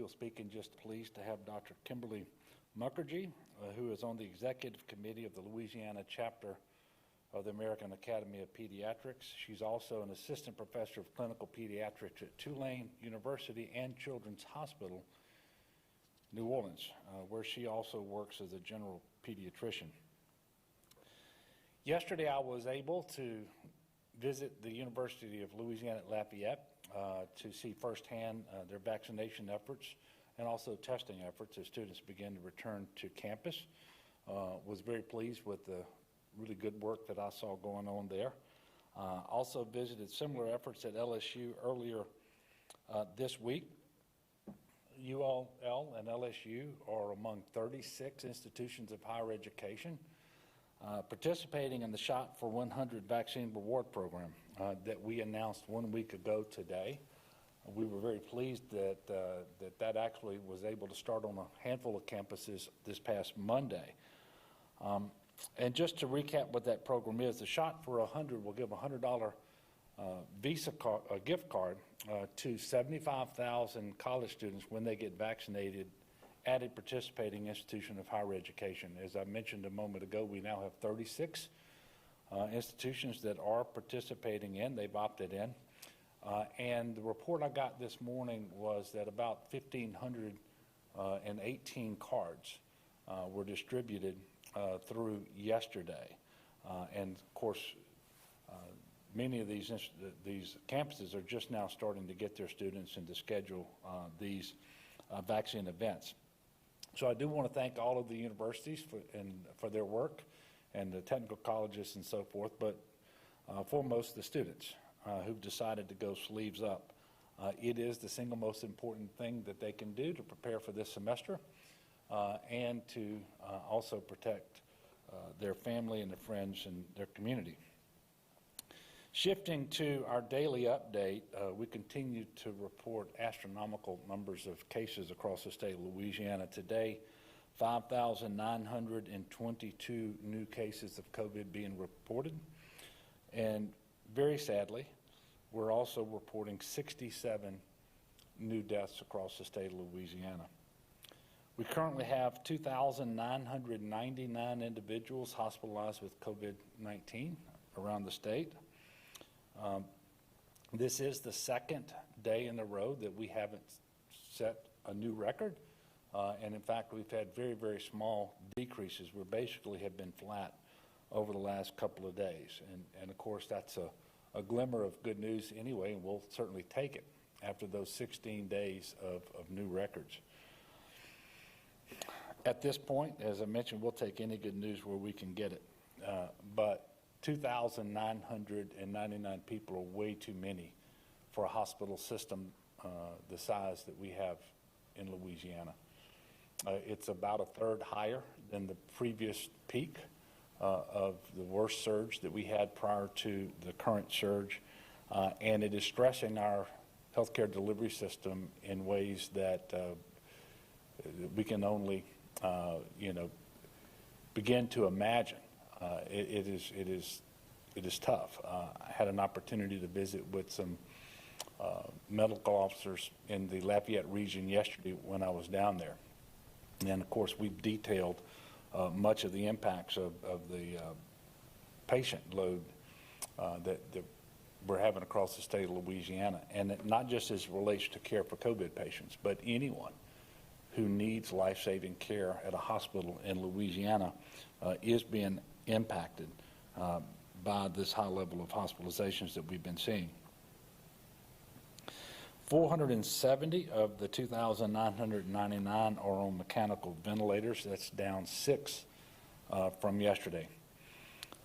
will speak in just pleased to have Dr. Kimberly Mukherjee, who is on the Executive Committee of the Louisiana chapter of the American Academy of Pediatrics. She's also an assistant professor of clinical pediatrics at Tulane University and Children's Hospital, New Orleans, where she also works as a general pediatrician. Yesterday, I was able to visit the University of Louisiana at Lafayette to see firsthand their vaccination efforts and also testing efforts as students begin to return to campus. Was very pleased with the really good work that I saw going on there. Also visited similar efforts at LSU earlier this week. ULL and LSU are among 36 institutions of higher education participating in the Shot for 100 vaccine reward program that we announced 1 week ago today. We were very pleased that that actually was able to start on a handful of campuses this past Monday. And just to recap what that program is, the Shot for 100 will give a $100 Visa card, gift card to 75,000 college students when they get vaccinated at a participating institution of higher education. As I mentioned a moment ago, we now have 36 institutions that are participating in. They've opted in. And the report I got this morning was that about 1,518 cards were distributed through yesterday. And of course, many of these campuses are just now starting to get their students and to schedule these vaccine events. So I do want to thank all of the universities for their work and the technical colleges and so forth, but foremost the students who've decided to go sleeves up. It is the single most important thing that they can do to prepare for this semester and to also protect their family and their friends and their community. Shifting to our daily update, we continue to report astronomical numbers of cases across the state of Louisiana. Today, 5,922 new cases of COVID being reported. And very sadly, we're also reporting 67 new deaths across the state of Louisiana. We currently have 2,999 individuals hospitalized with COVID-19 around the state. This is the second day in a row that we haven't set a new record. And in fact, we've had very, very small decreases. We basically have been flat over the last couple of days. And of course, that's a glimmer of good news anyway, and we'll certainly take it after those 16 days of new records. At this point, as I mentioned, we'll take any good news where we can get it. But 2,999 people are way too many for a hospital system the size that we have in Louisiana. It's about a third higher than the previous peak of the worst surge that we had prior to the current surge, and it is stressing our healthcare delivery system in ways that we can only, begin to imagine. It is tough. I had an opportunity to visit with some medical officers in the Lafayette region yesterday when I was down there. And of course, we've detailed much of the impacts of the patient load that we're having across the state of Louisiana. And it not just as it relates to care for COVID patients, but anyone who needs life-saving care at a hospital in Louisiana is being impacted by this high level of hospitalizations that we've been seeing. 470 of the 2,999 are on mechanical ventilators. That's down 6 from yesterday.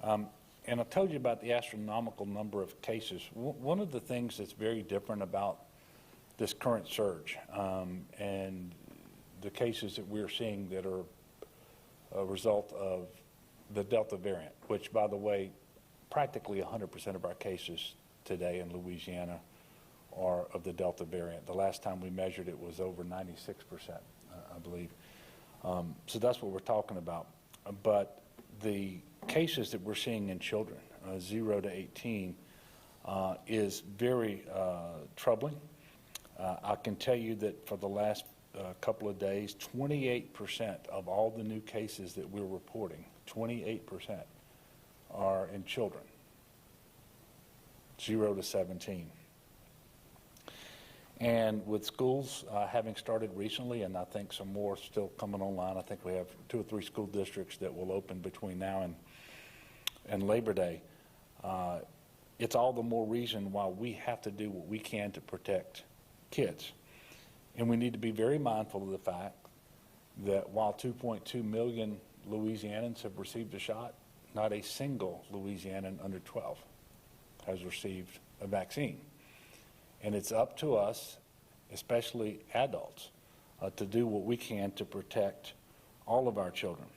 And I told you about the astronomical number of cases. One of the things that's very different about this current surge and the cases that we're seeing that are a result of the Delta variant, which, by the way, practically 100% of our cases today in Louisiana are of the Delta variant. The last time we measured it was over 96%, I believe. So that's what we're talking about. But the cases that we're seeing in children, 0 to 18, is very troubling. I can tell you that for the last couple of days, 28% of all the new cases that we're reporting, 28% are in children, 0 to 17. And with schools having started recently, and I think some more still coming online, I think we have 2 or 3 school districts that will open between now and Labor Day. It's all the more reason why we have to do what we can to protect kids. And we need to be very mindful of the fact that while 2.2 million Louisianans have received a shot, not a single Louisianan under 12 has received a vaccine. And it's up to us, especially adults, to do what we can to protect all of our children.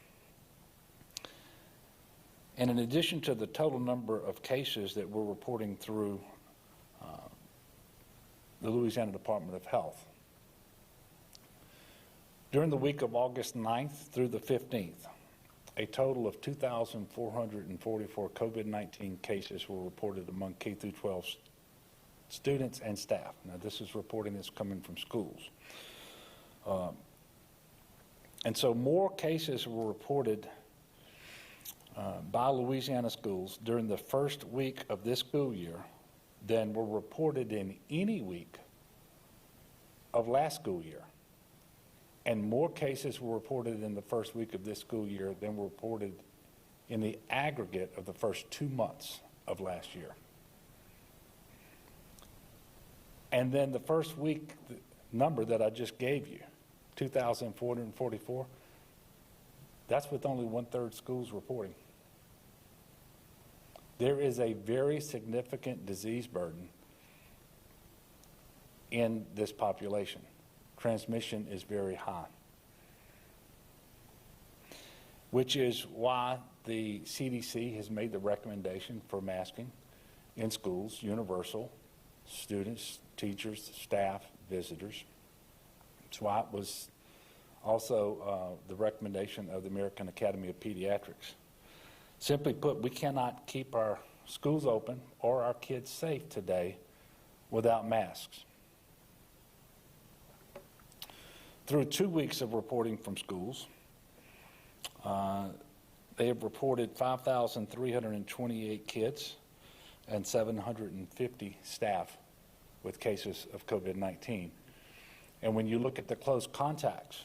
And in addition to the total number of cases that we're reporting through the Louisiana Department of Health, during the week of August 9th through the 15th, a total of 2,444 COVID-19 cases were reported among K through 12 students and staff. Now, this is reporting that's coming from schools. And so more cases were reported by Louisiana schools during the first week of this school year than were reported in any week of last school year. And more cases were reported in the first week of this school year than were reported in the aggregate of the first 2 months of last year. And then the first week number that I just gave you, 2,444, that's with only 1/3 schools reporting. There is a very significant disease burden in this population. Transmission is very high, which is why the CDC has made the recommendation for masking in schools, universal, students, teachers, staff, visitors. That's why it was also the recommendation of the American Academy of Pediatrics. Simply put, we cannot keep our schools open or our kids safe today without masks. Through 2 weeks of reporting from schools, they have reported 5,328 kids and 750 staff with cases of COVID-19. And when you look at the close contacts,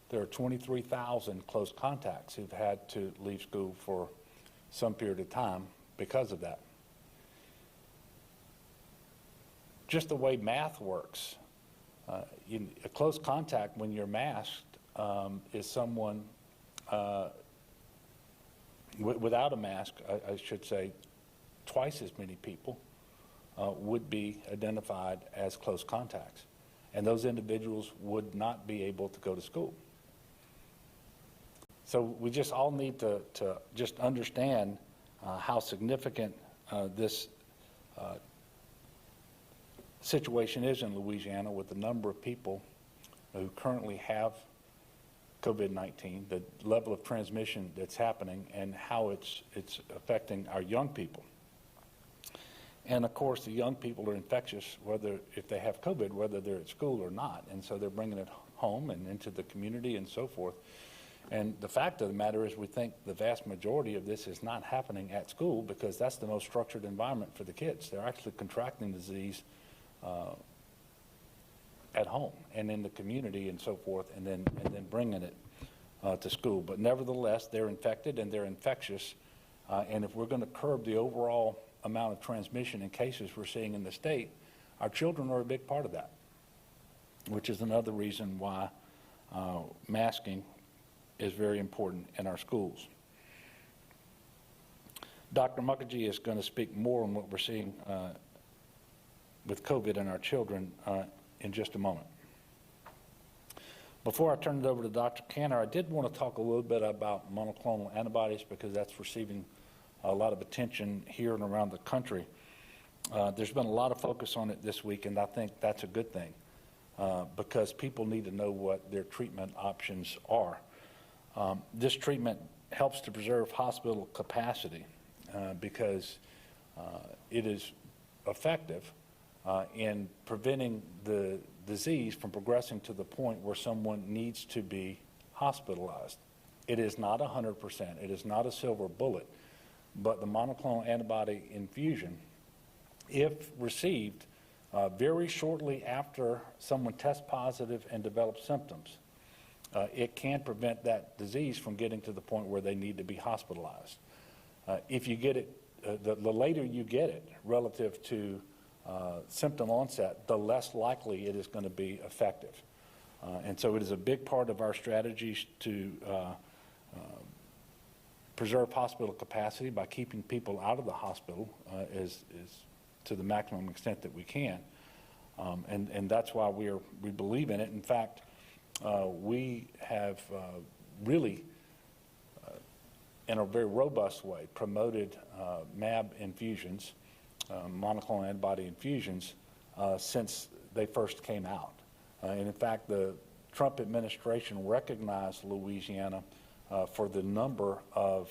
there are 23,000 close contacts who've had to leave school for some period of time because of that. Just the way math works, a close contact when you're masked is someone without a mask, I should say, twice as many people would be identified as close contacts. And those individuals would not be able to go to school. So we just all need to just understand how significant this situation is in Louisiana with the number of people who currently have COVID-19, the level of transmission that's happening, and how it's affecting our young people. And of course, the young people are infectious, if they have COVID, whether they're at school or not. And so they're bringing it home and into the community and so forth. And the fact of the matter is we think the vast majority of this is not happening at school because that's the most structured environment for the kids. They're actually contracting disease at home and in the community and so forth, and then bringing it to school. But nevertheless, they're infected and they're infectious. And if we're going to curb the overall amount of transmission and cases we're seeing in the state, our children are a big part of that, which is another reason why masking is very important in our schools. Dr. Mukherjee is going to speak more on what we're seeing with COVID in our children in just a moment. Before I turn it over to Dr. Canner, I did want to talk a little bit about monoclonal antibodies because that's receiving a lot of attention here and around the country. There's been a lot of focus on it this week, and I think that's a good thing because people need to know what their treatment options are. This treatment helps to preserve hospital capacity because it is effective in preventing the disease from progressing to the point where someone needs to be hospitalized. It is not 100%. It is not a silver bullet, but the monoclonal antibody infusion, if received very shortly after someone tests positive and develops symptoms, it can prevent that disease from getting to the point where they need to be hospitalized. If you get it, the later you get it relative to symptom onset, the less likely it is going to be effective. And so it is a big part of our strategies to preserve hospital capacity by keeping people out of the hospital is to the maximum extent that we can. And that's why we believe in it. In fact, we have really, in a very robust way, promoted MAB infusions, monoclonal antibody infusions, since they first came out. And in fact, the Trump administration recognized Louisiana for the number of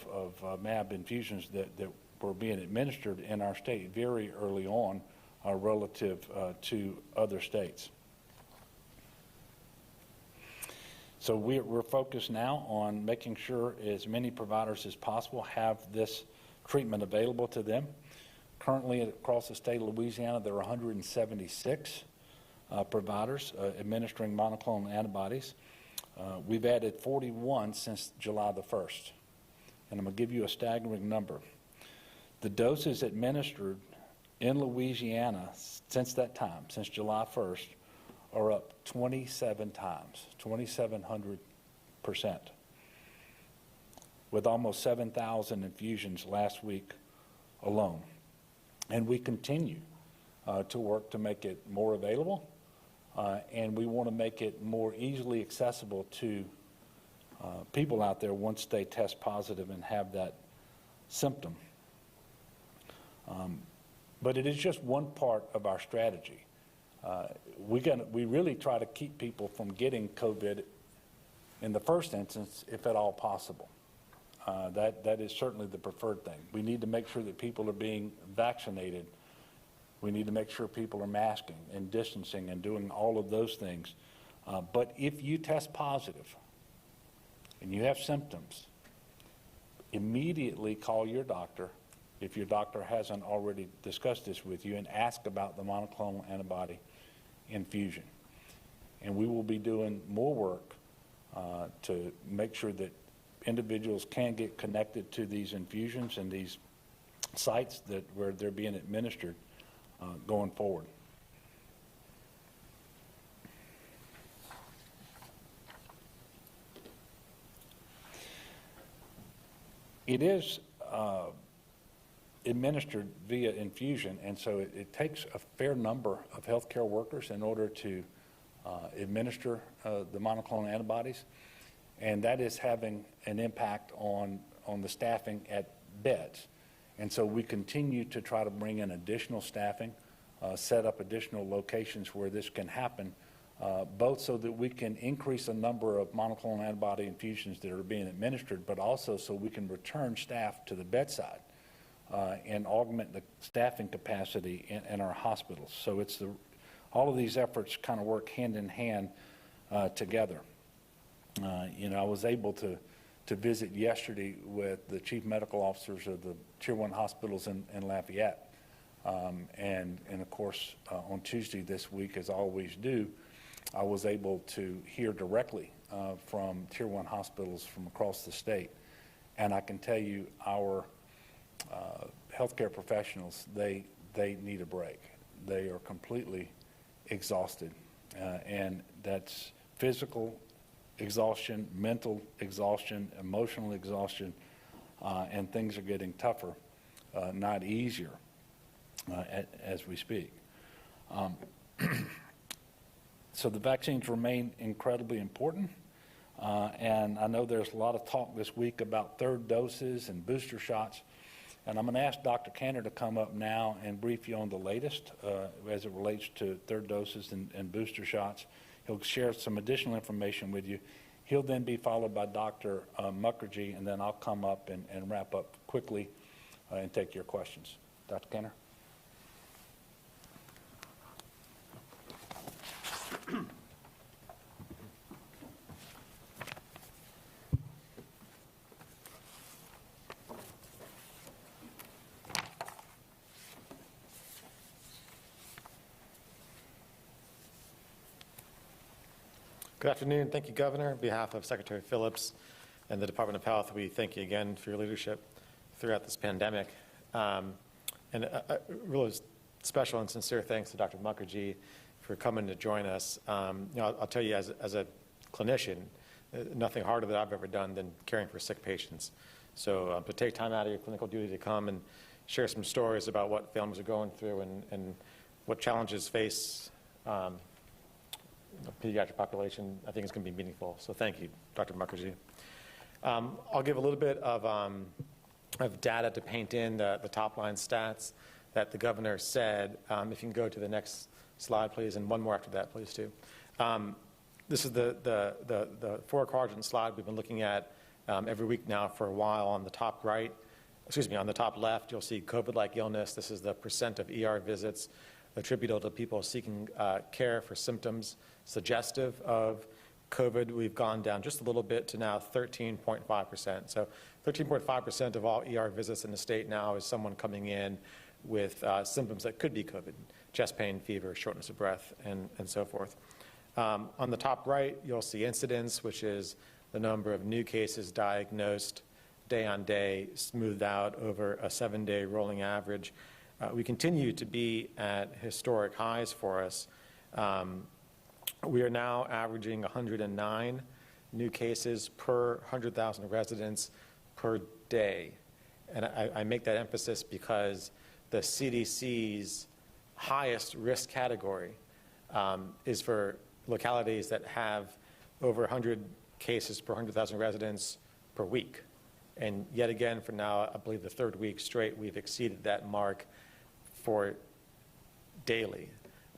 MAB infusions that were being administered in our state very early on relative to other states. So we're focused now on making sure as many providers as possible have this treatment available to them. Currently, across the state of Louisiana, there are 176 providers administering monoclonal antibodies. We've added 41 since July the 1st. And I'm going to give you a staggering number. The doses administered in Louisiana since that time, since July 1st, are up 27 times, 2,700%, with almost 7,000 infusions last week alone. And we continue to work to make it more available, and we want to make it more easily accessible to people out there once they test positive and have that symptom. But it is just one part of our strategy. We really try to keep people from getting COVID in the first instance, if at all possible. That is certainly the preferred thing. We need to make sure that people are being vaccinated. We need to make sure people are masking and distancing and doing all of those things. But if you test positive and you have symptoms, immediately call your doctor, if your doctor hasn't already discussed this with you, and ask about the monoclonal antibody infusion. And we will be doing more work to make sure that individuals can get connected to these infusions and these sites where they're being administered going forward. It is administered via infusion, and so it takes a fair number of healthcare workers in order to administer the monoclonal antibodies, and that is having an impact on the staffing at beds. And so we continue to try to bring in additional staffing, set up additional locations where this can happen, both so that we can increase the number of monoclonal antibody infusions that are being administered, but also so we can return staff to the bedside and augment the staffing capacity in our hospitals. So it's all of these efforts kind of work hand in hand together. I was able to visit yesterday with the chief medical officers of the Tier 1 hospitals in Lafayette. And of course, on Tuesday this week, as I always do, I was able to hear directly from Tier 1 hospitals from across the state. And I can tell you our healthcare professionals, they need a break. They are completely exhausted. And that's physical exhaustion, mental exhaustion, emotional exhaustion, and things are getting tougher, not easier as we speak. So the vaccines remain incredibly important, and I know there's a lot of talk this week about third doses and booster shots, and I'm going to ask Dr. Cantor to come up now and brief you on the latest as it relates to third doses and booster shots. He'll share some additional information with you. He'll then be followed by Dr. Mukherjee, and then I'll come up and wrap up quickly and take your questions. Dr. Cantor? Good afternoon. Thank you, Governor. On behalf of Secretary Phillips and the Department of Health, we thank you again for your leadership throughout this pandemic. And a really special and sincere thanks to Dr. Mukherjee for coming to join us. I'll tell you, as a clinician, nothing harder that I've ever done than caring for sick patients. So to take time out of your clinical duty to come and share some stories about what families are going through and what challenges face the pediatric population, I think is going to be meaningful. So thank you, Dr. Mukherjee. I'll give a little bit of data to paint in the top line stats that the governor said. If you can go to the next slide, please, and one more after that, please, too. This is the four-quadrant slide we've been looking at every week now for a while. On the top right, on the top left, you'll see COVID-like illness. This is the percent of ER visits attributable to people seeking care for symptoms suggestive of COVID. We've gone down just a little bit to now 13.5%. So 13.5% of all ER visits in the state now is someone coming in with symptoms that could be COVID, chest pain, fever, shortness of breath, and so forth. On the top right, you'll see incidence, which is the number of new cases diagnosed day on day, smoothed out over a 7-day rolling average. We continue to be at historic highs for us. We are now averaging 109 new cases per 100,000 residents per day. And I make that emphasis because the CDC's highest risk category is for localities that have over 100 cases per 100,000 residents per week. And yet again, for now, I believe the third week straight, we've exceeded that mark for daily.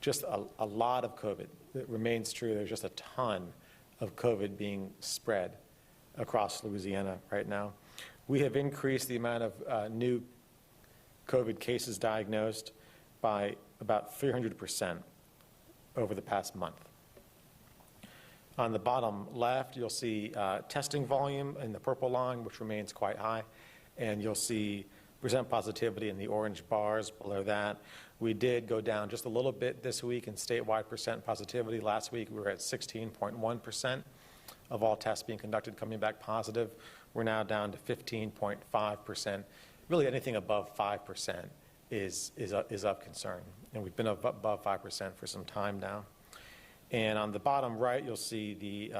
Just a lot of COVID. It remains true. There's just a ton of COVID being spread across Louisiana right now. We have increased the amount of new COVID cases diagnosed by about 300% over the past month. On the bottom left, you'll see testing volume in the purple line, which remains quite high, and you'll see percent positivity in the orange bars below that. We did go down just a little bit this week in statewide percent positivity. Last week, we were at 16.1% of all tests being conducted coming back positive. We're now down to 15.5%. Really, anything above 5% is of concern, and we've been above 5% for some time now. And on the bottom right, you'll see the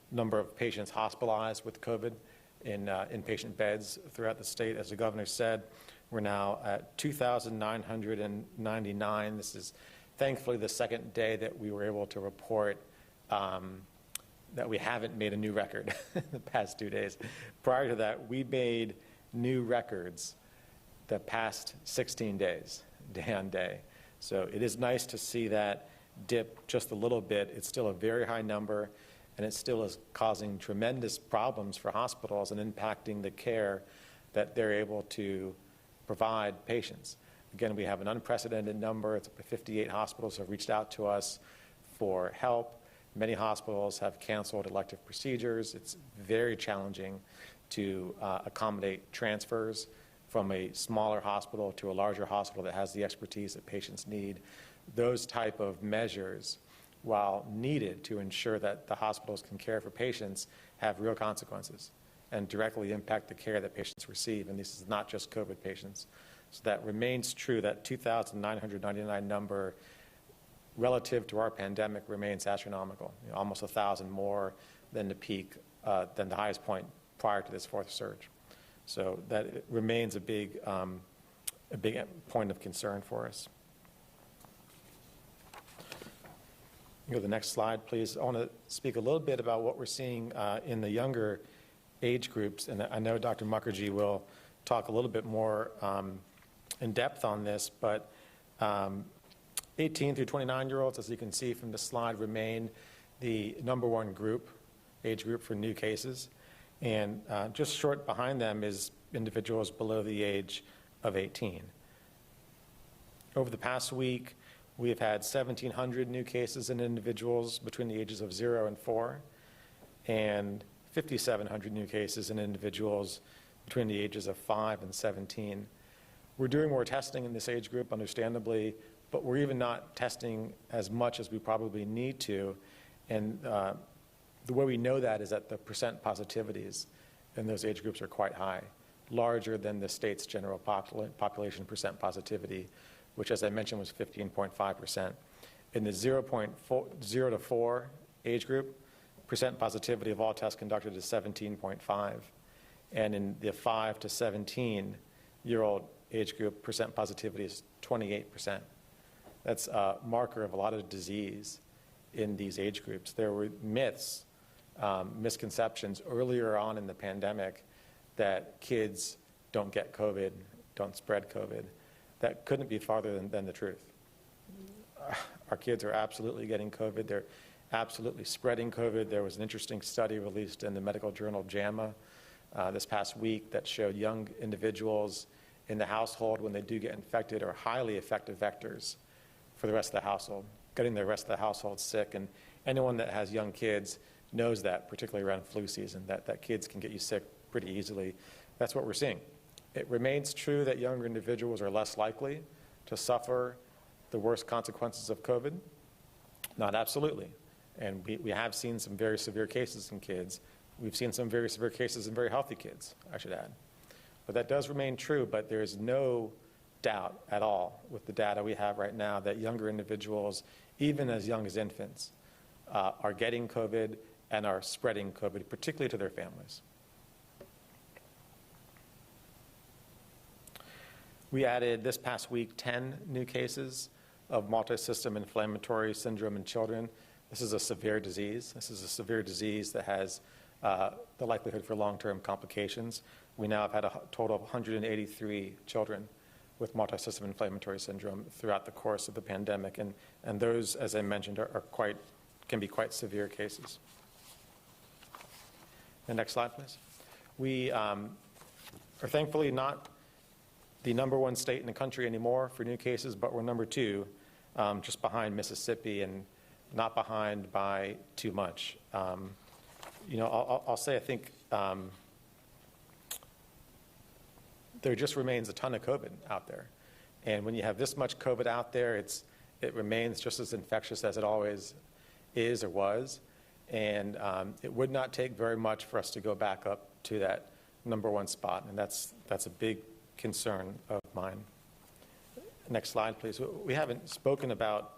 number of patients hospitalized with COVID in inpatient beds throughout the state. As the governor said, we're now at 2,999. This is thankfully the second day that we were able to report that we haven't made a new record the past 2 days. Prior to that, we made new records the past 16 days, day on day. So it is nice to see that dip just a little bit. It's still a very high number, and it still is causing tremendous problems for hospitals and impacting the care that they're able to provide patients. Again, we have an unprecedented number. It's 58 hospitals have reached out to us for help. Many hospitals have canceled elective procedures. It's very challenging to accommodate transfers from a smaller hospital to a larger hospital that has the expertise that patients need. Those type of measures, while needed to ensure that the hospitals can care for patients, have real consequences and directly impact the care that patients receive. And this is not just COVID patients. So that remains true. That 2,999 number relative to our pandemic remains astronomical, almost 1,000 more than the peak, than the highest point prior to this fourth surge. So that remains a big point of concern for us. Go to the next slide, please. I want to speak a little bit about what we're seeing in the younger age groups, and I know Dr. Mukherjee will talk a little bit more in depth on this, but 18 through 29-year-olds, as you can see from the slide, remain the number one age group for new cases, and just short behind them is individuals below the age of 18. Over the past week, we have had 1,700 new cases in individuals between the ages of 0 and 4, and 5,700 new cases in individuals between the ages of 5 and 17. We're doing more testing in this age group, understandably, but we're even not testing as much as we probably need to. And the way we know that is that the percent positivities in those age groups are quite high, larger than the state's general population percent positivity, which, as I mentioned, was 15.5%. In the 0 to 4 age group, percent positivity of all tests conducted is 17.5. And in the 5 to 17-year-old age group, percent positivity is 28%. That's a marker of a lot of disease in these age groups. There were myths, misconceptions earlier on in the pandemic that kids don't get COVID, don't spread COVID. That couldn't be farther than the truth. Our kids are absolutely getting COVID. They're absolutely spreading COVID. There was an interesting study released in the medical journal JAMA this past week that showed young individuals in the household, when they do get infected, are highly effective vectors for the rest of the household, getting the rest of the household sick. And anyone that has young kids knows that, particularly around flu season, that kids can get you sick pretty easily. That's what we're seeing. It remains true that younger individuals are less likely to suffer the worst consequences of COVID. Not absolutely. And we have seen some very severe cases in kids. We've seen some very severe cases in very healthy kids, I should add. But that does remain true, but there is no doubt at all with the data we have right now that younger individuals, even as young as infants, are getting COVID and are spreading COVID, particularly to their families. We added this past week 10 new cases of multisystem inflammatory syndrome in children. This is a severe disease. This is a severe disease that has the likelihood for long-term complications. We now have had a total of 183 children with multisystem inflammatory syndrome throughout the course of the pandemic, and those, as I mentioned, can be quite severe cases. The next slide, please. We are thankfully not the #1 state in the country anymore for new cases, but we're #2, just behind Mississippi, and not behind by too much. I'll say I think there just remains a ton of COVID out there. And when you have this much COVID out there, it remains just as infectious as it always is or was. And it would not take very much for us to go back up to that #1 spot. And that's a big concern of mine. Next slide, please. We haven't spoken about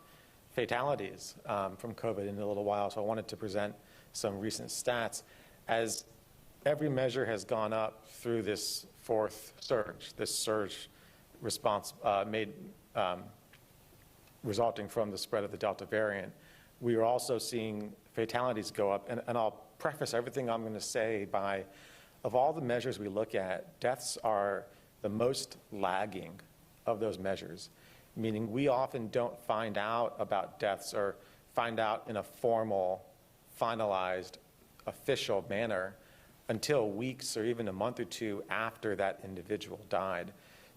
fatalities from COVID in a little while, so I wanted to present some recent stats. As every measure has gone up through this fourth surge, this surge response resulting from the spread of the Delta variant, we are also seeing fatalities go up. And I'll preface everything I'm going to say by, of all the measures we look at, deaths are the most lagging of those measures, meaning we often don't find out about deaths or find out in a formal, finalized, official manner until weeks or even a month or two after that individual died.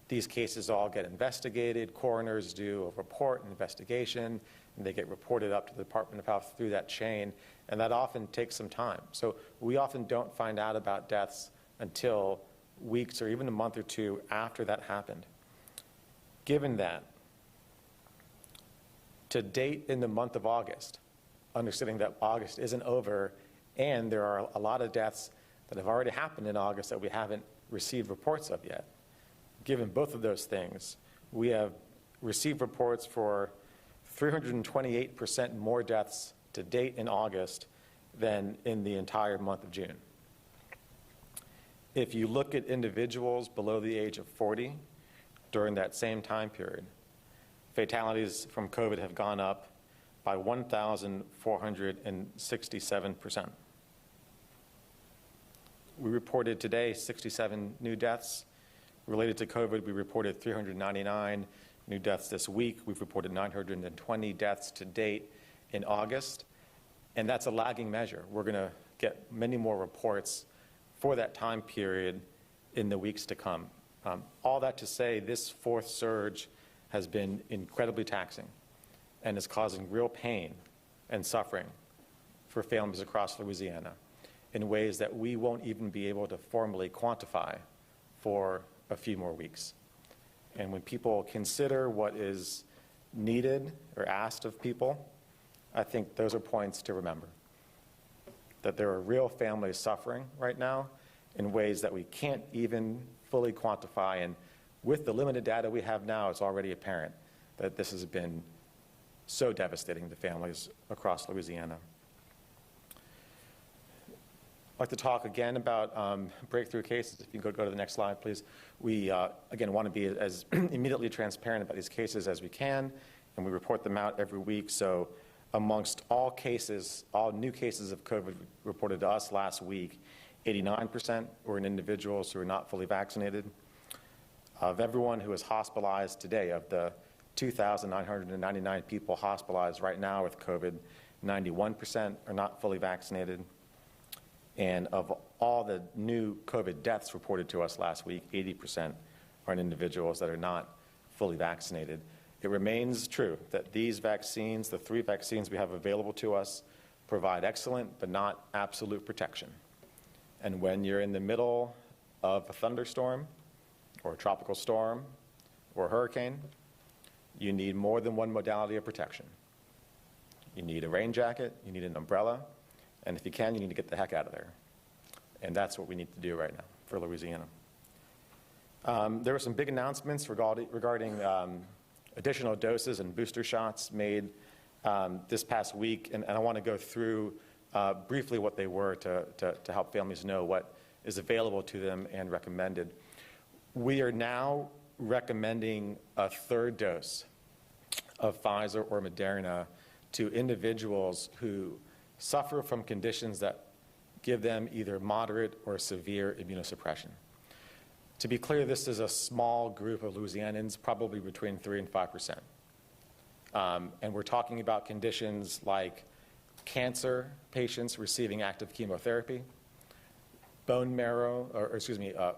These cases all get investigated. Coroners do a report, an investigation, and they get reported up to the Department of Health through that chain, and that often takes some time. So we often don't find out about deaths until weeks or even a month or two after that happened. Given that, to date in the month of August, understanding that August isn't over, and there are a lot of deaths that have already happened in August that we haven't received reports of yet. Given both of those things, we have received reports for 328% more deaths to date in August than in the entire month of June. If you look at individuals below the age of 40 during that same time period, fatalities from COVID have gone up by 1,467%. We reported today 67 new deaths. Related to COVID, we reported 399 new deaths this week. We've reported 920 deaths to date in August, and that's a lagging measure. We're going to get many more reports for that time period in the weeks to come. All that to say, this fourth surge has been incredibly taxing and is causing real pain and suffering for families across Louisiana in ways that we won't even be able to formally quantify for a few more weeks. And when people consider what is needed or asked of people I think those are points to remember. That there are real families suffering right now in ways that we can't even fully quantify. And with the limited data we have now, it's already apparent that this has been so devastating to families across Louisiana. I'd like to talk again about breakthrough cases. If you can go to the next slide, please. We, again, want to be as immediately transparent about these cases as we can, and we report them out every week. So amongst all cases, all new cases of COVID reported to us last week, 89% were in individuals who are not fully vaccinated. Of everyone who is hospitalized today, of the 2,999 people hospitalized right now with COVID, 91% are not fully vaccinated. And of all the new COVID deaths reported to us last week, 80% are in individuals that are not fully vaccinated. It remains true that these vaccines, the 3 vaccines we have available to us, provide excellent but not absolute protection. And when you're in the middle of a thunderstorm or a tropical storm or a hurricane, you need more than one modality of protection. You need a rain jacket, you need an umbrella, and if you can, you need to get the heck out of there. And that's what we need to do right now for Louisiana. There were some big announcements regarding additional doses and booster shots made this past week, and I want to go through briefly what they were to help families know what is available to them and recommended. We are now recommending a 3rd dose of Pfizer or Moderna to individuals who suffer from conditions that give them either moderate or severe immunosuppression. To be clear, this is a small group of Louisianans, probably between 3 and 5%. And we're talking about conditions like cancer patients receiving active chemotherapy, bone marrow,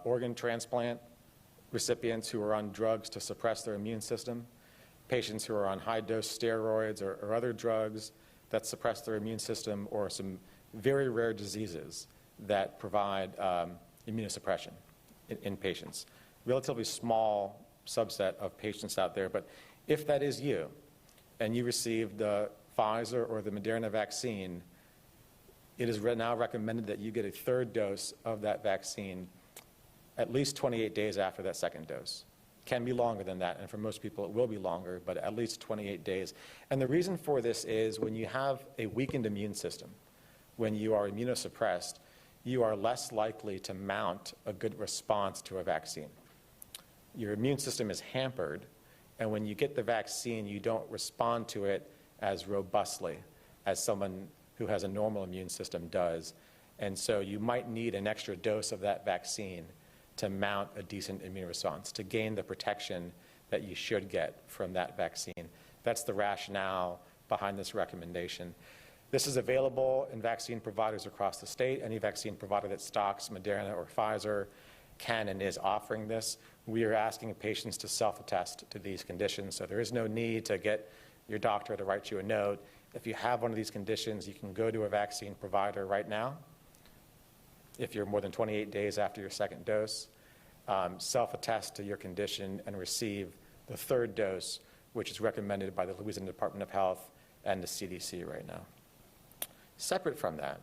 organ transplant recipients who are on drugs to suppress their immune system, patients who are on high-dose steroids or other drugs that suppress their immune system, or some very rare diseases that provide immunosuppression in patients. Relatively small subset of patients out there, but if that is you, and you received the Pfizer or the Moderna vaccine, it is now recommended that you get a 3rd dose of that vaccine at least 28 days after that 2nd dose. Can be longer than that, and for most people it will be longer, but at least 28 days. And the reason for this is when you have a weakened immune system, when you are immunosuppressed, you are less likely to mount a good response to a vaccine. Your immune system is hampered, and when you get the vaccine, you don't respond to it as robustly as someone who has a normal immune system does. And so you might need an extra dose of that vaccine to mount a decent immune response, to gain the protection that you should get from that vaccine. That's the rationale behind this recommendation. This is available in vaccine providers across the state. Any vaccine provider that stocks Moderna or Pfizer can and is offering this. We are asking patients to self-attest to these conditions, so there is no need to get your doctor to write you a note. If you have one of these conditions, you can go to a vaccine provider right now. If you're more than 28 days after your 2nd dose, self-attest to your condition and receive the 3rd dose, which is recommended by the Louisiana Department of Health and the CDC right now. Separate from that,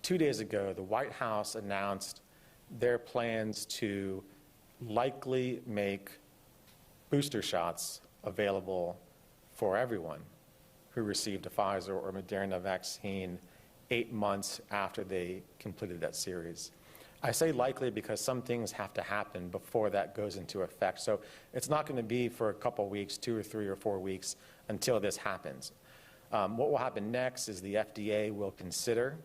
2 days ago, the White House announced their plans to likely make booster shots available for everyone who received a Pfizer or Moderna vaccine 8 months after they completed that series. I say likely because some things have to happen before that goes into effect. So it's not going to be for a couple weeks, 2 or 3 or 4 weeks until this happens. What will happen next is the FDA will consider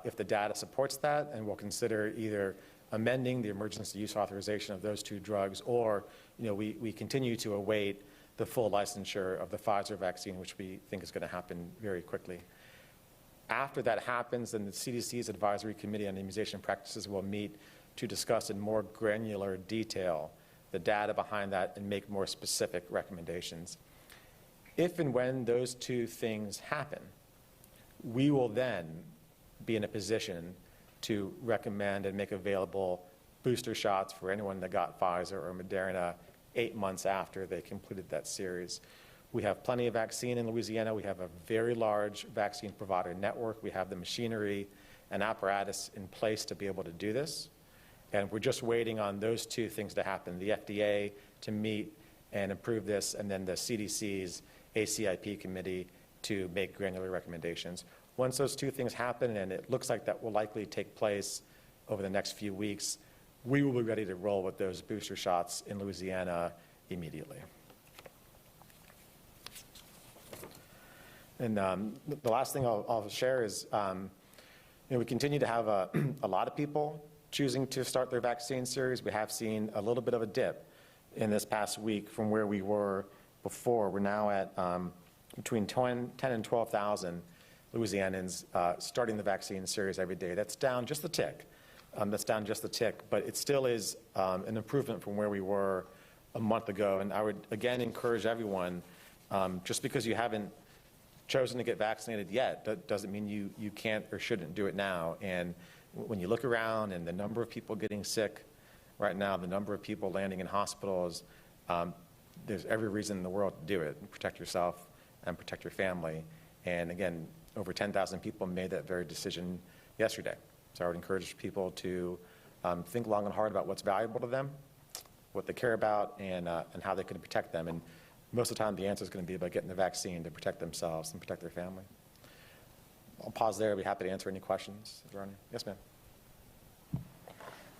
if the data supports that, and will consider either amending the emergency use authorization of those 2 drugs, or we continue to await the full licensure of the Pfizer vaccine, which we think is going to happen very quickly. After that happens, then the CDC's Advisory Committee on Immunization Practices will meet to discuss in more granular detail the data behind that and make more specific recommendations. If and when those 2 things happen, we will then be in a position to recommend and make available booster shots for anyone that got Pfizer or Moderna 8 months after they completed that series. We have plenty of vaccine in Louisiana. We have a very large vaccine provider network. We have the machinery and apparatus in place to be able to do this. And we're just waiting on those two things to happen, the FDA to meet and approve this, and then the CDC's ACIP committee to make granular recommendations. Once those two things happen, and it looks like that will likely take place over the next few weeks, we will be ready to roll with those booster shots in Louisiana immediately. And the last thing I'll share is, we continue to have a lot of people choosing to start their vaccine series. We have seen a little bit of a dip in this past week from where we were before. We're now at between 10 and 12,000 Louisianans starting the vaccine series every day. That's down just a tick. But it still is an improvement from where we were a month ago. And I would, again, encourage everyone, just because you haven't chosen to get vaccinated yet, that doesn't mean you can't or shouldn't do it now. And when you look around and the number of people getting sick right now, the number of people landing in hospitals, there's every reason in the world to do it. Protect yourself and protect your family. And again, over 10,000 people made that very decision yesterday. So I would encourage people to think long and hard about what's valuable to them, what they care about, and how they can protect them. And most of the time, the answer is going to be about getting the vaccine to protect themselves and protect their family. I'll pause there. I'll be happy to answer any questions if there are any. Yes, ma'am.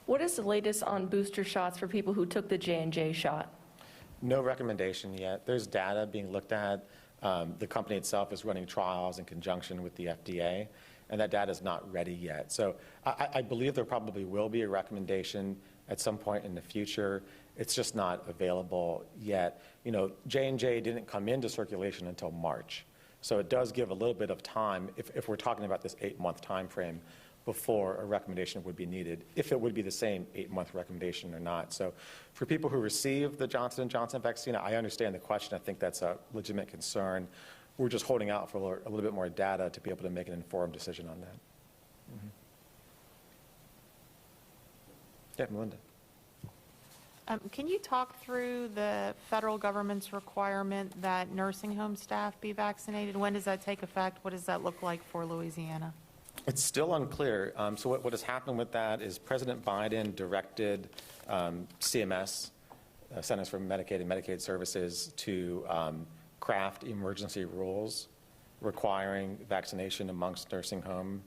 What is the latest on booster shots for people who took the J&J shot? No recommendation yet. There's data being looked at. The company itself is running trials in conjunction with the FDA, and that data is not ready yet. So I believe there probably will be a recommendation at some point in the future. It's just not available yet. J&J didn't come into circulation until March. So it does give a little bit of time, if we're talking about this 8-month time frame, before a recommendation would be needed, if it would be the same 8-month recommendation or not. So for people who receive the Johnson & Johnson vaccine, I understand the question. I think that's a legitimate concern. We're just holding out for a little bit more data to be able to make an informed decision on that. Mm-hmm. Yeah, Melinda. Can you talk through the federal government's requirement that nursing home staff be vaccinated? When does that take effect? What does that look like for Louisiana? It's still unclear. So what has happened with that is President Biden directed CMS, Centers for Medicaid and Medicaid Services, to craft emergency rules requiring vaccination amongst nursing home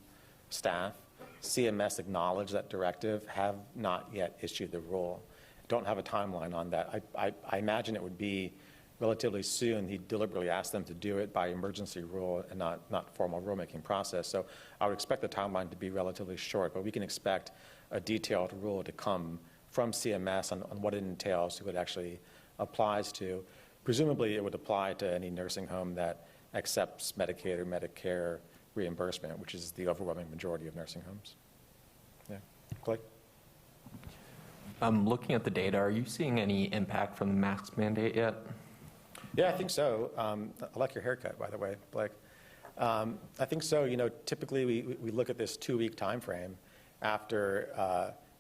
staff. CMS acknowledged that directive, have not yet issued the rule. Don't have a timeline on that. I imagine it would be relatively soon. He deliberately asked them to do it by emergency rule and not formal rulemaking process. So I would expect the timeline to be relatively short, but we can expect a detailed rule to come from CMS on what it entails, who it actually applies to. Presumably it would apply to any nursing home that accepts Medicaid or Medicare reimbursement, which is the overwhelming majority of nursing homes. Yeah. Clay? Looking at the data, are you seeing any impact from the mask mandate yet? Yeah, I think so. I like your haircut, by the way, Blake. I think so. Typically we look at this 2-week time frame after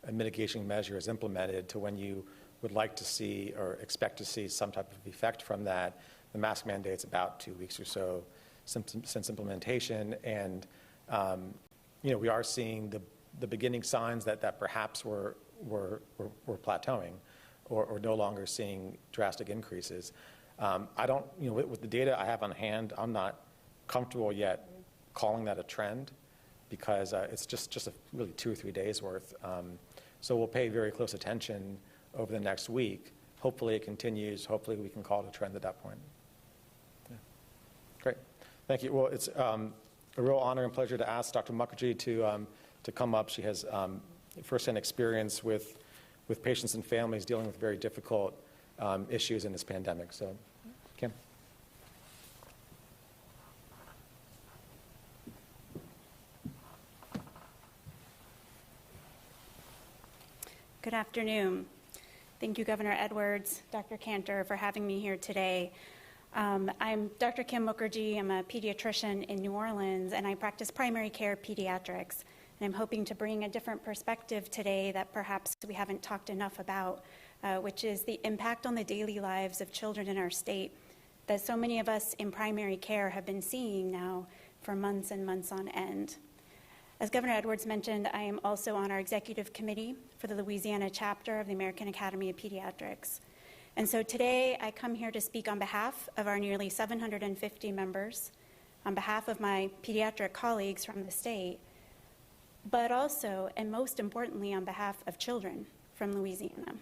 a mitigation measure is implemented to when you would like to see or expect to see some type of effect from that. The mask mandate's about 2 weeks or so since implementation, and we are seeing the beginning signs that perhaps we're plateauing or no longer seeing drastic increases. I don't, with the data I have on hand, I'm not comfortable yet calling that a trend because it's just really 2 or 3 days worth. So we'll pay very close attention over the next week. Hopefully it continues. Hopefully we can call it a trend at that point. Yeah. Great. Thank you. Well, it's a real honor and pleasure to ask Dr. Mukherjee to come up. She has firsthand experience with patients and families dealing with very difficult issues in this pandemic. So, Kim. Good afternoon. Thank you, Governor Edwards, Dr. Cantor, for having me here today. I'm Dr. Kim Mukherjee. I'm a pediatrician in New Orleans, and I practice primary care pediatrics. And I'm hoping to bring a different perspective today that perhaps we haven't talked enough about, which is the impact on the daily lives of children in our state that so many of us in primary care have been seeing now for months and months on end. As Governor Edwards mentioned, I am also on our executive committee for the Louisiana chapter of the American Academy of Pediatrics. And so today I come here to speak on behalf of our nearly 750 members, on behalf of my pediatric colleagues from the state, but also, and most importantly, on behalf of children from Louisiana.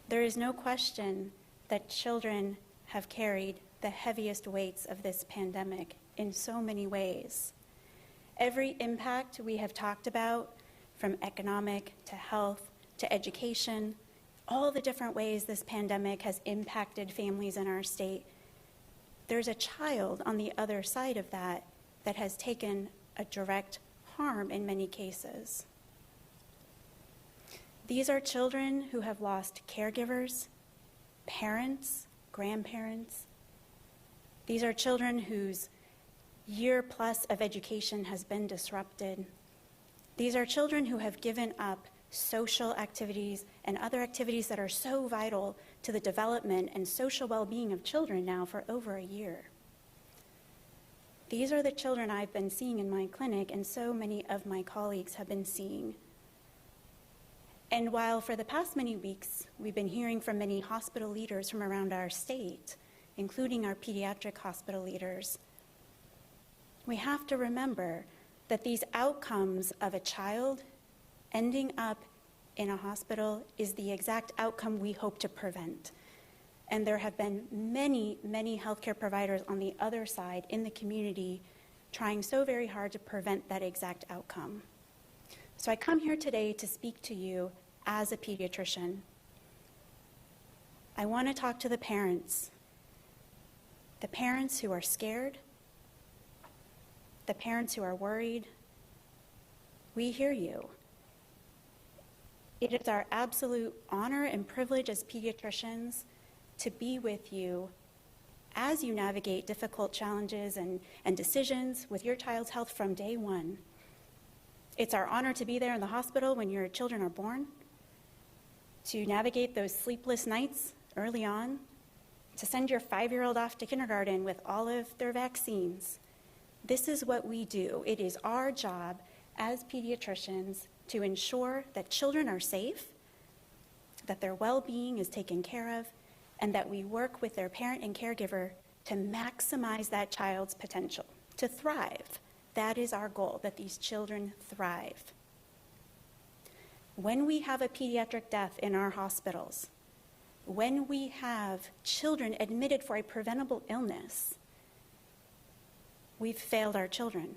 There is no question that children have carried the heaviest weights of this pandemic in so many ways. Every impact we have talked about, from economic to health to education, all the different ways this pandemic has impacted families in our state, there's a child on the other side of that that has taken a direct harm in many cases. These are children who have lost caregivers, parents, grandparents. These are children whose year plus of education has been disrupted. These are children who have given up social activities and other activities that are so vital to the development and social well-being of children now for over a year. These are the children I've been seeing in my clinic, and so many of my colleagues have been seeing. And while for the past many weeks, we've been hearing from many hospital leaders from around our state, including our pediatric hospital leaders, we have to remember that these outcomes of a child ending up in a hospital is the exact outcome we hope to prevent. And there have been many, many healthcare providers on the other side in the community trying so very hard to prevent that exact outcome. So I come here today to speak to you as a pediatrician. I want to talk to the parents who are scared, the parents who are worried. We hear you. It is our absolute honor and privilege as pediatricians to be with you as you navigate difficult challenges and decisions with your child's health from day one. It's our honor to be there in the hospital when your children are born, to navigate those sleepless nights early on, to send your 5-year-old off to kindergarten with all of their vaccines. This is what we do. It is our job as pediatricians to ensure that children are safe, that their well-being is taken care of, and that we work with their parent and caregiver to maximize that child's potential, to thrive. That is our goal, that these children thrive. When we have a pediatric death in our hospitals, when we have children admitted for a preventable illness, we've failed our children.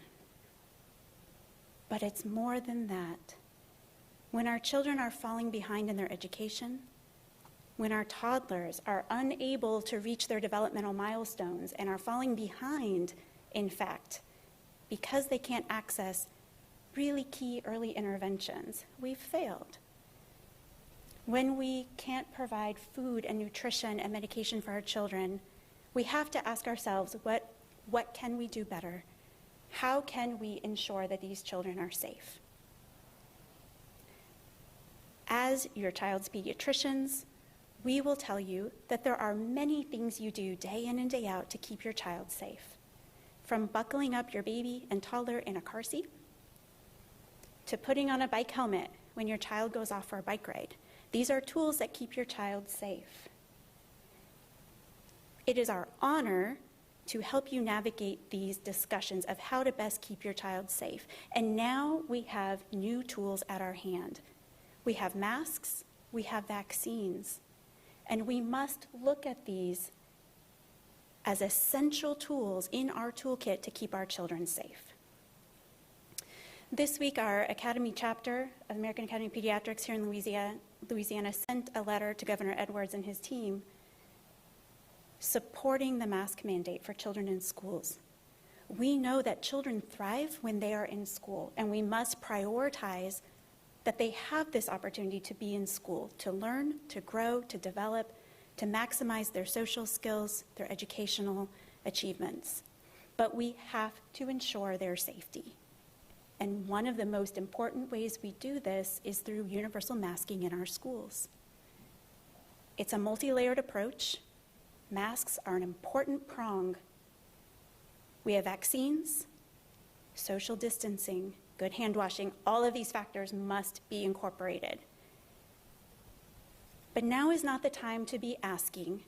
But it's more than that. When our children are falling behind in their education, when our toddlers are unable to reach their developmental milestones and are falling behind, in fact, because they can't access really key early interventions, we've failed. When we can't provide food and nutrition and medication for our children, we have to ask ourselves, what can we do better? How can we ensure that these children are safe? As your child's pediatricians, we will tell you that there are many things you do day in and day out to keep your child safe. From buckling up your baby and toddler in a car seat, to putting on a bike helmet when your child goes off for a bike ride. These are tools that keep your child safe. It is our honor to help you navigate these discussions of how to best keep your child safe. And now we have new tools at our hand. We have masks, we have vaccines, and we must look at these as essential tools in our toolkit to keep our children safe. This week, our Academy chapter of American Academy of Pediatrics here in Louisiana sent a letter to Governor Edwards and his team supporting the mask mandate for children in schools. We know that children thrive when they are in school, and we must prioritize that they have this opportunity to be in school, to learn, to grow, to develop, to maximize their social skills, their educational achievements. But we have to ensure their safety. And one of the most important ways we do this is through universal masking in our schools. It's a multi-layered approach. masks are an important prong. We have vaccines, social distancing, good hand washing, all of these factors must be incorporated. But now is not the time to be asking,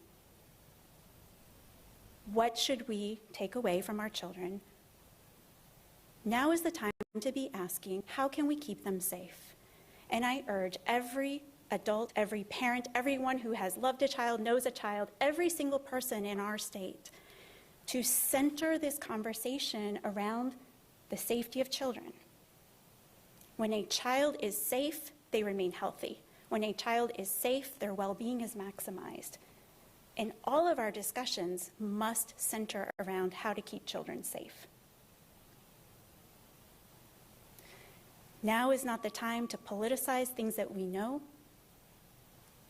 what should we take away from our children? Now is the time to be asking, how can we keep them safe? And I urge every adult, every parent, everyone who has loved a child, knows a child, every single person in our state to center this conversation around the safety of children. When a child is safe, they remain healthy. When a child is safe, their well-being is maximized. And all of our discussions must center around how to keep children safe. Now is not the time to politicize things that we know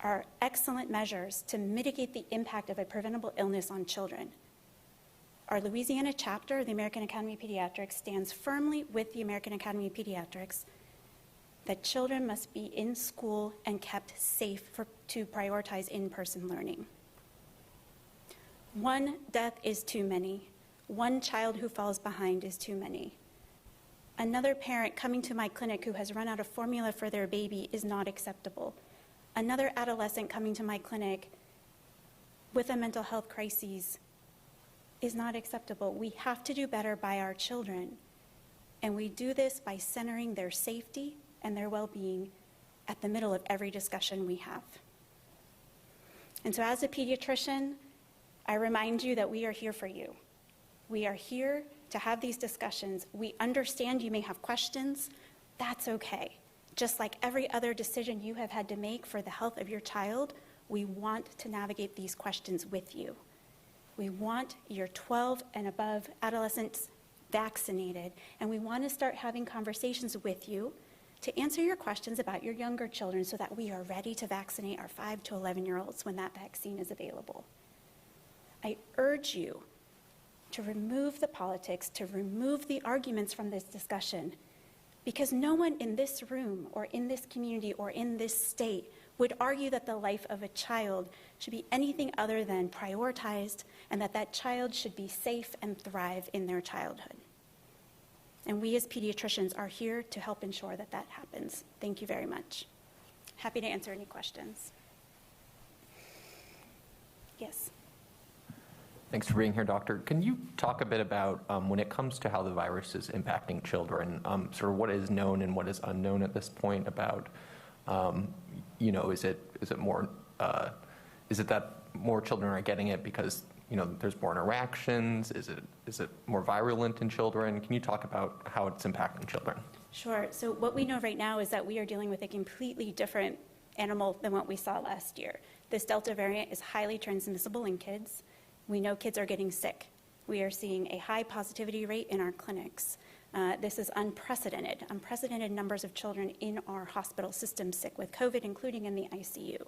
are excellent measures to mitigate the impact of a preventable illness on children. Our Louisiana chapter of the American Academy of Pediatrics stands firmly with the American Academy of Pediatrics that children must be in school and kept safe to prioritize in-person learning. One death is too many. One child who falls behind is too many. Another parent coming to my clinic who has run out of formula for their baby is not acceptable. Another adolescent coming to my clinic with a mental health crisis is not acceptable. We have to do better by our children. And we do this by centering their safety and their well-being at the middle of every discussion we have. And so as a pediatrician, I remind you that we are here for you. We are here to have these discussions. We understand you may have questions. That's okay. Just like every other decision you have had to make for the health of your child, we want to navigate these questions with you. We want your 12 and above adolescents vaccinated, and we want to start having conversations with you to answer your questions about your younger children so that we are ready to vaccinate our 5 to 11-year-olds when that vaccine is available. I urge you to remove the politics, to remove the arguments from this discussion, because no one in this room or in this community or in this state would argue that the life of a child should be anything other than prioritized and that that child should be safe and thrive in their childhood. And we as pediatricians are here to help ensure that that happens. Thank you very much. Happy to answer any questions. Yes. Thanks for being here, Doctor. Can you talk a bit about when it comes to how the virus is impacting children, sort of what is known and what is unknown at this point about, is it more, is it that more children are getting it because, there's more interactions? Is it more virulent in children? Can you talk about how it's impacting children? Sure. So what we know right now is that we are dealing with a completely different animal than what we saw last year. This Delta variant is highly transmissible in kids. We know kids are getting sick. We are seeing a high positivity rate in our clinics. This is unprecedented numbers of children in our hospital system sick with COVID, including in the ICU.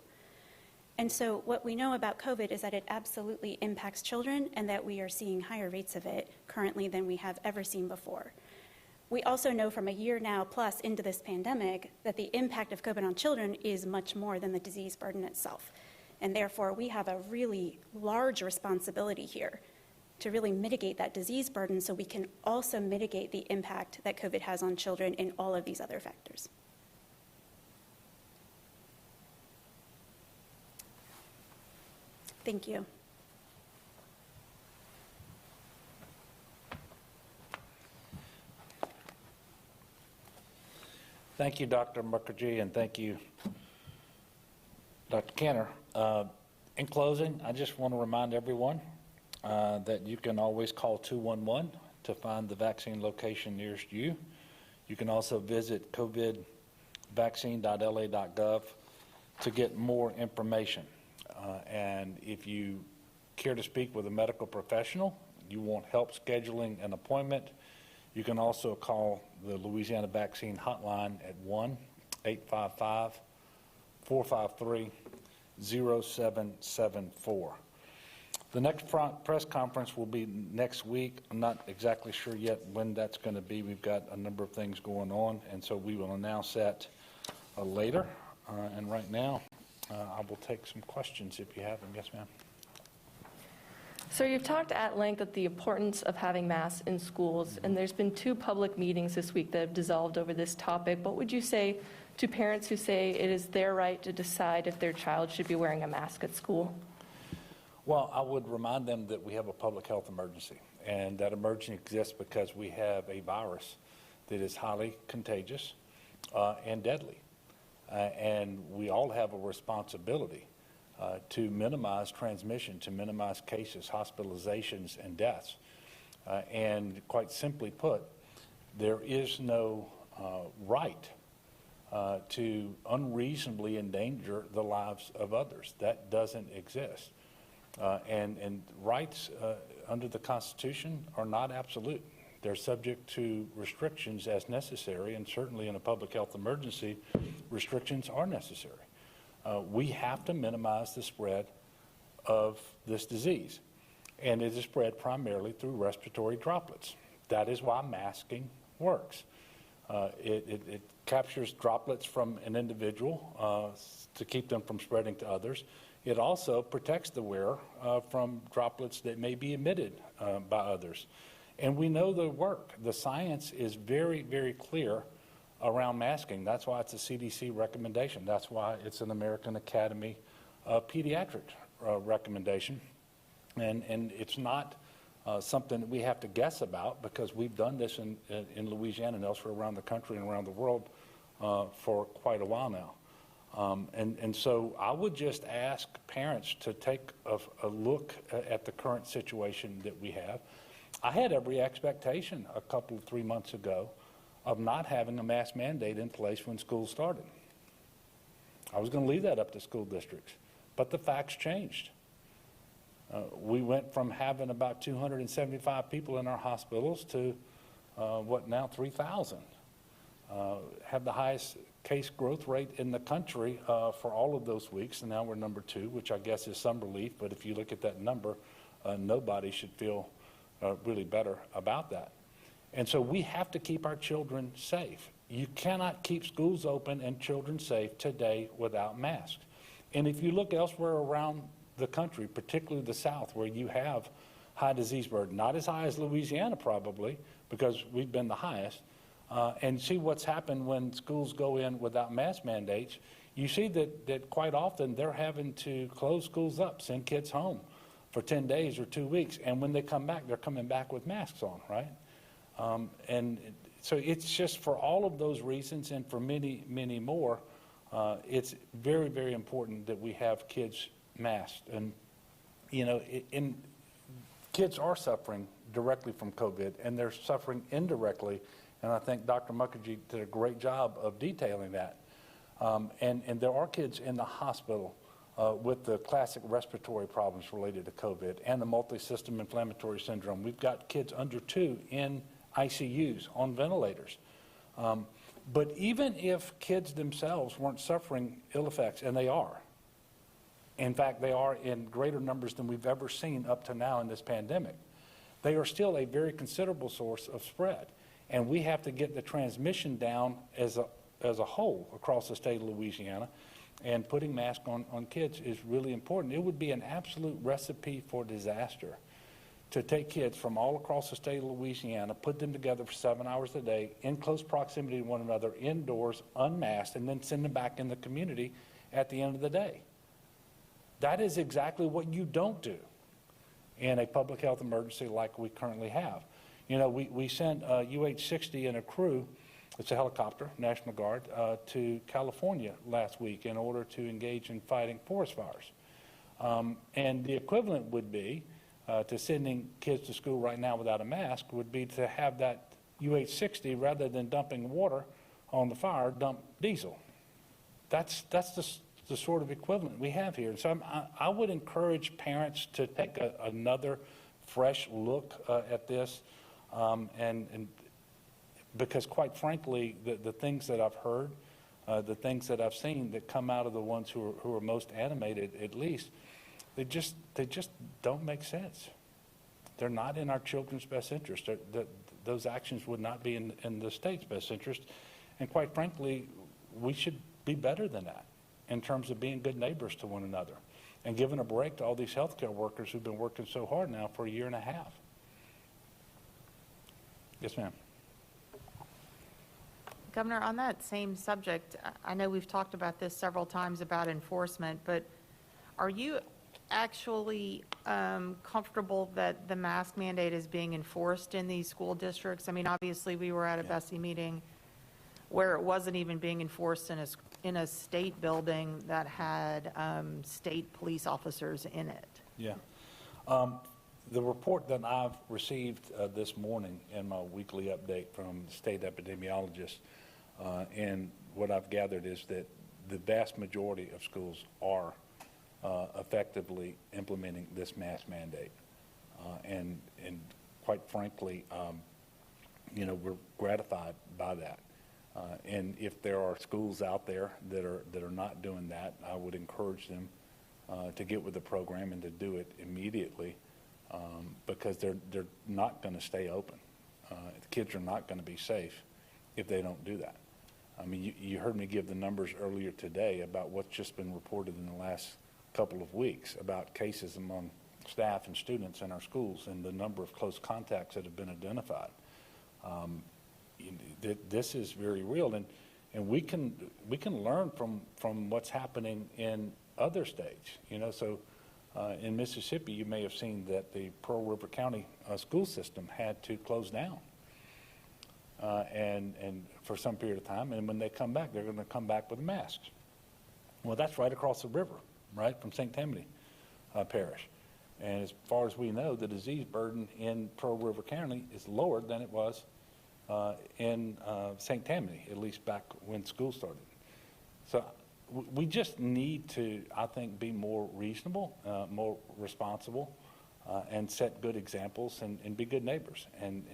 And so what we know about COVID is that it absolutely impacts children and that we are seeing higher rates of it currently than we have ever seen before. We also know from a year now plus into this pandemic that the impact of COVID on children is much more than the disease burden itself. And therefore, we have a really large responsibility here to really mitigate that disease burden so we can also mitigate the impact that COVID has on children in all of these other factors. Thank you. Thank you, Dr. Mukherjee, and thank you, Dr. Kenner. In closing, I just want to remind everyone that you can always call 211 to find the vaccine location nearest you. You can also visit covidvaccine.la.gov to get more information. And if you care to speak with a medical professional, you want help scheduling an appointment, you can also call the Louisiana Vaccine Hotline at 1-855-453-0774. The next press conference will be next week. I'm not exactly sure yet when that's going to be. We've got a number of things going on, and so we will announce that later. And right now, I will take some questions if you have them. Yes, ma'am. So you've talked at length of the importance of having masks in schools, and there's been 2 public meetings this week that have dissolved over this topic. What would you say to parents who say it is their right to decide if their child should be wearing a mask at school? Well, I would remind them that we have a public health emergency, and that emergency exists because we have a virus that is highly contagious and deadly. And we all have a responsibility to minimize transmission, to minimize cases, hospitalizations, and deaths. And quite simply put, there is no right to unreasonably endanger the lives of others. That doesn't exist. And rights under the Constitution are not absolute. They're subject to restrictions as necessary, and certainly in a public health emergency, restrictions are necessary. We have to minimize the spread of this disease, and it is spread primarily through respiratory droplets. That is why masking works. It captures droplets from an individual to keep them from spreading to others. It also protects the wearer from droplets that may be emitted by others. And we know the work. The science is very, very clear around masking. That's why it's a CDC recommendation. That's why it's an American Academy of Pediatric recommendation. And it's not something that we have to guess about, because we've done this in Louisiana and elsewhere around the country and around the world for quite a while now. And so I would just ask parents to take a look at the current situation that we have. I had every expectation a couple of 3 months ago of not having a mask mandate in place when school started. I was going to leave that up to school districts, but the facts changed. We went from having about 275 people in our hospitals to now 3,000. Have the highest case growth rate in the country for all of those weeks, and now we're number 2, which I guess is some relief, but if you look at that number, nobody should feel really better about that. And so we have to keep our children safe. You cannot keep schools open and children safe today without masks. And if you look elsewhere around the country, particularly the South, where you have high disease burden, not as high as Louisiana probably, because we've been the highest, and see what's happened when schools go in without mask mandates, you see that quite often they're having to close schools up, send kids home for 10 days or 2 weeks, and when they come back, they're coming back with masks on, right? And so it's just for all of those reasons and for many, many more, it's very, very important that we have kids masked. And, you know, kids are suffering directly from COVID, and they're suffering indirectly. And I think Dr. Mukherjee did a great job of detailing that. And there are kids in the hospital with the classic respiratory problems related to COVID and the multi-system inflammatory syndrome. We've got kids under 2 in ICUs on ventilators. But even if kids themselves weren't suffering ill effects, and they are, in fact, they are in greater numbers than we've ever seen up to now in this pandemic, they are still a very considerable source of spread. And we have to get the transmission down as a whole across the state of Louisiana, and putting masks on kids is really important. It would be an absolute recipe for disaster to take kids from all across the state of Louisiana, put them together for 7 hours a day, in close proximity to one another, indoors, unmasked, and then send them back in the community at the end of the day. That is exactly what you don't do in a public health emergency like we currently have. You know, we sent UH-60 and a crew, it's a helicopter, National Guard, to California last week in order to engage in fighting forest fires. And the equivalent would be to sending kids to school right now without a mask would be to have that UH-60, rather than dumping water on the fire, dump diesel. That's the sort of equivalent we have here. And so I would encourage parents to take another fresh look at this, and because quite frankly, the things that I've heard, the things that I've seen that come out of the ones who are most animated, at least, they just don't make sense. They're not in our children's best interest. Those actions would not be in the state's best interest. And quite frankly, we should be better than that in terms of being good neighbors to one another. and giving a break to all these healthcare workers who've been working so hard now for a year and a half. Yes, ma'am. Governor, on that same subject, I know we've talked about this several times about enforcement, but are you actually comfortable that the mask mandate is being enforced in these school districts? I mean, obviously, we were at a BESI meeting where it wasn't even being enforced in a state building that had state police officers in it. Yeah. The report that I've received this morning in my weekly update from the state epidemiologist, and what I've gathered is that the vast majority of schools are effectively implementing this mask mandate. And quite frankly, we're gratified by that. And if there are schools out there that are not doing that, I would encourage them to get with the program and to do it immediately, because they're not going to stay open. The kids are not going to be safe if they don't do that. I mean, you heard me give the numbers earlier today about what's just been reported in the last couple of weeks about cases among staff and students in our schools and the number of close contacts that have been identified. This is very real, and we can learn from what's happening in other states. So in Mississippi, you may have seen that the Pearl River County school system had to close down, and for some period of time. And when they come back, they're going to come back with masks. Well, that's right across the river, right from St. Tammany Parish. And as far as we know, the disease burden in Pearl River County is lower than it was in St. Tammany, at least back when school started. So we just need to, I think, be more reasonable, more responsible, and set good examples and be good neighbors, and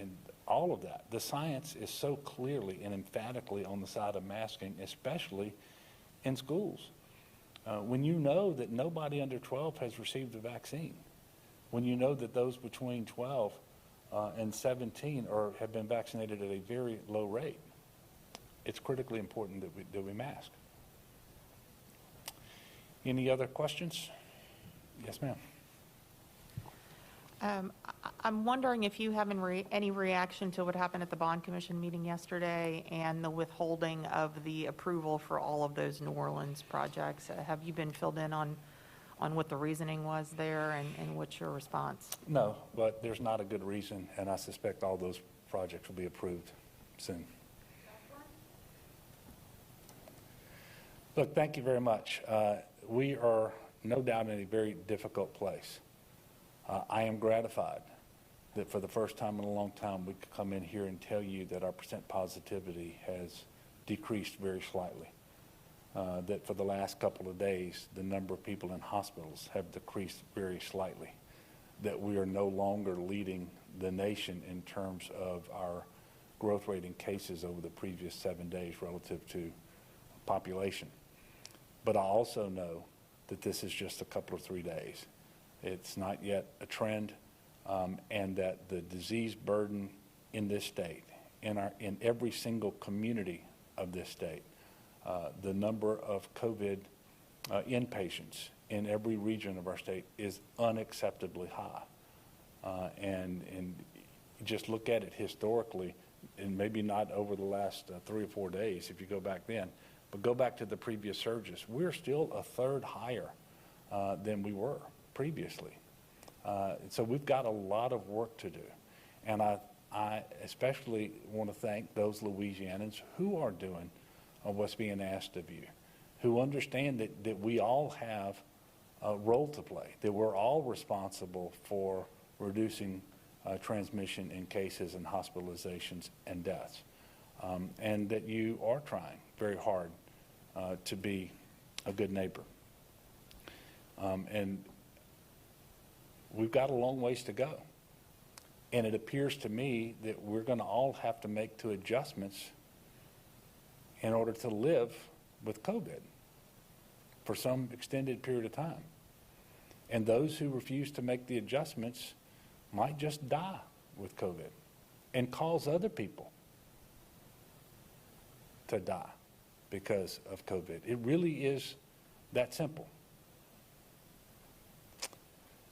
all of that. The science is so clearly and emphatically on the side of masking, especially in schools. When you know that nobody under 12 has received a vaccine, when you know that those between 12 and 17 have been vaccinated at a very low rate, it's critically important that we mask. Any other questions? Yes, ma'am. I'm wondering if you have any reaction to what happened at the Bond Commission meeting yesterday and the withholding of the approval for all of those New Orleans projects. Have you been filled in on what the reasoning was there, and what's your response? No, but there's not a good reason, and I suspect all those projects will be approved soon. Look, thank you very much. We are no doubt in a very difficult place. I am gratified that for the first time in a long time we could come in here and tell you that our percent positivity has decreased very slightly. That for the last couple of days the number of people in hospitals have decreased very slightly. That we are no longer leading the nation in terms of our growth rate in cases over the previous 7 days relative to population. But I also know that this is just a couple of 3 days. It's not yet a trend, and that the disease burden in this state, in every single community of this state, the number of COVID inpatients in every region of our state is unacceptably high. And just look at it historically, and maybe not over the last 3 or 4 days if you go back then, but go back to the previous surges. We're still a third higher than we were previously. So we've got a lot of work to do. And I especially want to thank those Louisianans who are doing what's being asked of you, who understand that we all have a role to play, that we're all responsible for reducing transmission in cases and hospitalizations and deaths, and that you are trying very hard to be a good neighbor. And we've got a long ways to go. And it appears to me that we're going to all have to make two adjustments in order to live with COVID for some extended period of time. And those who refuse to make the adjustments might just die with COVID and cause other people to die because of COVID. It really is that simple.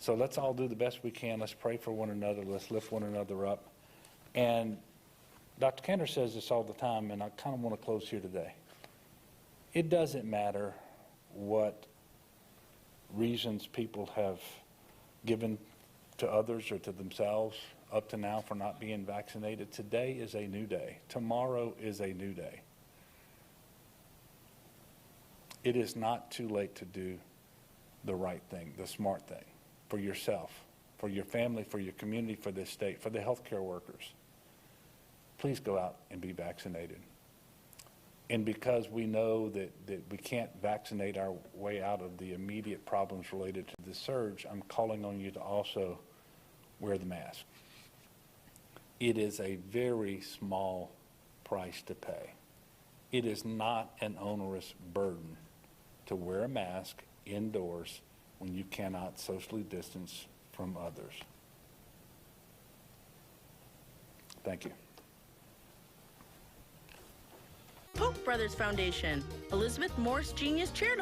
So let's all do the best we can. Let's pray for one another. Let's lift one another up. And Dr. Cantor says this all the time, and I kind of want to close here today. It doesn't matter what reasons people have given to others or to themselves up to now for not being vaccinated. Today is a new day. Tomorrow is a new day. It is not too late to do the right thing, the smart thing, for yourself, for your family, for your community, for this state, for the healthcare workers. Please go out and be vaccinated. And because we know that we can't vaccinate our way out of the immediate problems related to this surge, I'm calling on you to also wear the mask. It is a very small price to pay. It is not an onerous burden to wear a mask indoors when you cannot socially distance from others. Thank you. Polk Brothers Foundation, Elizabeth Morse Genius Charitable